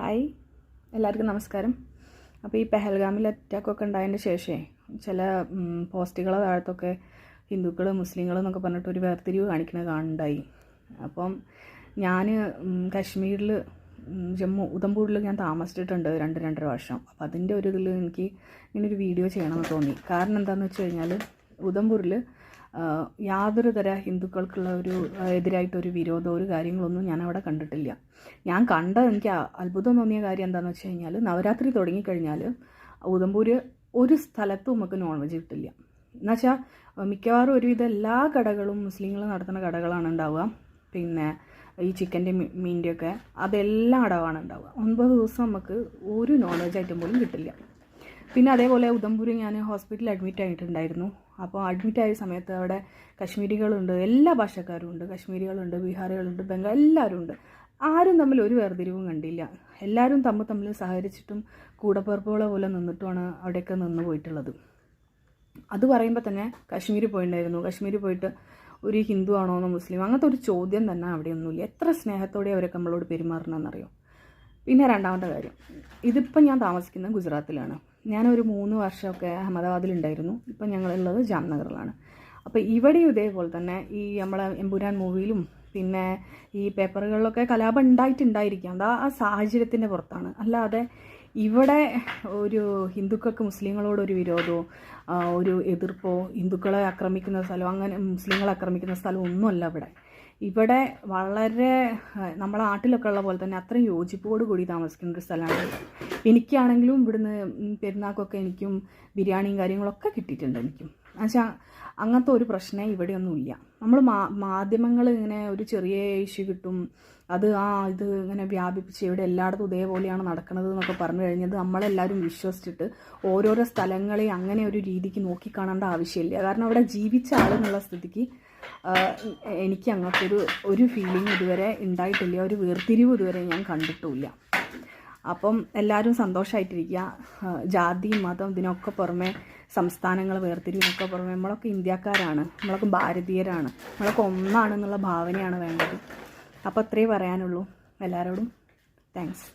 Hi, എല്ലാവർക്കും നമസ്കാരം. അപ്പോൾ ഈ പെഹൽഗാമിൽ അറ്റാക്കൊക്കെ ഉണ്ടായതിൻ്റെ ശേഷമേ ചില പോസ്റ്റുകളെ താഴത്തൊക്കെ ഹിന്ദുക്കൾ മുസ്ലിങ്ങൾ എന്നൊക്കെ പറഞ്ഞിട്ട് ഒരു വേർതിരിവ് കാണിക്കുന്നത് കാണുന്നുണ്ടായി. അപ്പം ഞാൻ കാശ്മീരിൽ ഉധംപൂരിൽ ഞാൻ താമസിച്ചിട്ടുണ്ട് 2-2.5 വർഷം. അപ്പോൾ അതിൻ്റെ ഒരു ഇതിൽ എനിക്ക് ഇങ്ങനൊരു വീഡിയോ ചെയ്യണമെന്ന് തോന്നി. കാരണം എന്താണെന്ന് വെച്ച് കഴിഞ്ഞാൽ ഉധംപൂരിൽ യാതൊരു തര ഹിന്ദുക്കൾക്കുള്ള ഒരു എതിരായിട്ടൊരു വിരോധമോ ഒരു കാര്യങ്ങളൊന്നും ഞാൻ അവിടെ കണ്ടിട്ടില്ല. ഞാൻ എനിക്ക് അത്ഭുതം തോന്നിയ കാര്യം എന്താണെന്ന് വെച്ച് കഴിഞ്ഞാൽ നവരാത്രി തുടങ്ങിക്കഴിഞ്ഞാൽ ഉധംപൂർ ഒരു സ്ഥലത്തും നമുക്ക് നോൺ വെജ് കിട്ടില്ല. എന്നുവെച്ചാൽ മിക്കവാറും ഒരുവിധം എല്ലാ കടകളും മുസ്ലിങ്ങൾ നടത്തുന്ന കടകളാണ് ഉണ്ടാവുക. പിന്നെ ഈ ചിക്കൻ്റെ മീൻ്റെയൊക്കെ അതെല്ലാം അടവാണ് ഉണ്ടാവുക. 9 ദിവസം നമുക്ക് ഒരു നോൺ വെജ് ഐറ്റം പോലും കിട്ടില്ല. പിന്നെ അതേപോലെ ഉധംപൂർ ഞാൻ ഹോസ്പിറ്റലിൽ അഡ്മിറ്റ് ആയിട്ടുണ്ടായിരുന്നു. അപ്പോൾ അഡ്മിറ്റായ സമയത്ത് അവിടെ കശ്മീരികളുണ്ട്, എല്ലാ ഭാഷക്കാരും ഉണ്ട്. കശ്മീരികളുണ്ട്, ബീഹാറികളുണ്ട്, ബംഗാൾ എല്ലാവരും ഉണ്ട്. ആരും തമ്മിൽ ഒരു വേർതിരിവും കണ്ടില്ല. എല്ലാവരും തമ്മിൽ സഹകരിച്ചിട്ടും കൂടപ്പിറപ്പുകളെ പോലെ നിന്നിട്ടുമാണ് അവിടെയൊക്കെ നിന്ന് പോയിട്ടുള്ളത്. അത് പറയുമ്പോൾ തന്നെ കാശ്മീരിൽ പോയിട്ടുണ്ടായിരുന്നു. കാശ്മീരിൽ പോയിട്ട് ഒരു ഹിന്ദു ആണോ എന്നോ മുസ്ലിം അങ്ങനത്തെ ഒരു ചോദ്യം തന്നെ അവിടെയൊന്നുമില്ല. എത്ര സ്നേഹത്തോടെ അവരൊക്കെ നമ്മളോട് പെരുമാറണമെന്നറിയോ. പിന്നെ രണ്ടാമത്തെ കാര്യം, ഇതിപ്പം ഞാൻ താമസിക്കുന്നത് ഗുജറാത്തിലാണ്. ഞാനൊരു 3 വർഷമൊക്കെ അഹമ്മദാബാദിലുണ്ടായിരുന്നു. ഇപ്പം ഞങ്ങളുള്ളത് ജാംനഗറിലാണ്. അപ്പോൾ ഇവിടെയും ഇതേപോലെ തന്നെ ഈ നമ്മളെ എമ്പുരാൻ മൂവിയിലും പിന്നെ ഈ പേപ്പറുകളിലൊക്കെ കലാപം ഉണ്ടായിട്ടുണ്ടായിരിക്കാം. അത് ആ സാഹചര്യത്തിൻ്റെ പുറത്താണ്. അല്ലാതെ ഇവിടെ ഒരു ഹിന്ദുക്കൾക്ക് മുസ്ലിങ്ങളോടൊരു വിരോധമോ ഒരു എതിർപ്പോ ഹിന്ദുക്കളെ ആക്രമിക്കുന്ന സ്ഥലമോ അങ്ങനെ മുസ്ലിങ്ങളെ ആക്രമിക്കുന്ന സ്ഥലമോ ഒന്നുമല്ല ഇവിടെ വളരെ നമ്മളെ നാട്ടിലൊക്കെ ഉള്ള പോലെ തന്നെ അത്രയും യോജിപ്പോട് കൂടി താമസിക്കുന്ന ഒരു സ്ഥലമാണ്. എനിക്കാണെങ്കിലും ഇവിടുന്ന് പെരുന്നാൾക്കൊക്കെ എനിക്കും ബിരിയാണിയും കാര്യങ്ങളൊക്കെ കിട്ടിയിട്ടുണ്ട്. എന്നുവെച്ചാൽ അങ്ങനത്തെ ഒരു പ്രശ്നം ഇവിടെയൊന്നുമില്ല. നമ്മൾ മാധ്യമങ്ങൾ ഇങ്ങനെ ഒരു ചെറിയ ഇഷ്യൂ കിട്ടും, ഇത് ഇങ്ങനെ വ്യാപിപ്പിച്ച് ഇവിടെ എല്ലായിടത്തും ഇതേപോലെയാണ് നടക്കുന്നത് എന്നൊക്കെ പറഞ്ഞു കഴിഞ്ഞത് നമ്മളെല്ലാവരും വിശ്വസിച്ചിട്ട് ഓരോരോ സ്ഥലങ്ങളെ അങ്ങനെ ഒരു രീതിക്ക് നോക്കിക്കാണേണ്ട ആവശ്യമില്ല. കാരണം അവിടെ ജീവിച്ച ആളെന്നുള്ള സ്ഥിതിക്ക് എനിക്ക് അങ്ങനത്തെ ഒരു ഫീലിംഗ് ഇതുവരെ ഉണ്ടായിട്ടില്ല. ഒരു വേർതിരിവ് ഇതുവരെ ഞാൻ കണ്ടിട്ടുമില്ല. അപ്പം എല്ലാവരും സന്തോഷമായിട്ടിരിക്കുക. ജാതി മതം ഇതിനൊക്കെ പുറമെ സംസ്ഥാനങ്ങൾ വേർതിരിവിനൊക്കെ പുറമെ നമ്മളൊക്കെ ഇന്ത്യക്കാരാണ്, നമ്മളൊക്കെ ഭാരതീയരാണ്, നമ്മളൊക്കെ ഒന്നാണെന്നുള്ള ഭാവനയാണ് വേണ്ടത്. അപ്പോൾ അത്രയേ പറയാനുള്ളൂ. എല്ലാവരോടും താങ്ക്സ്.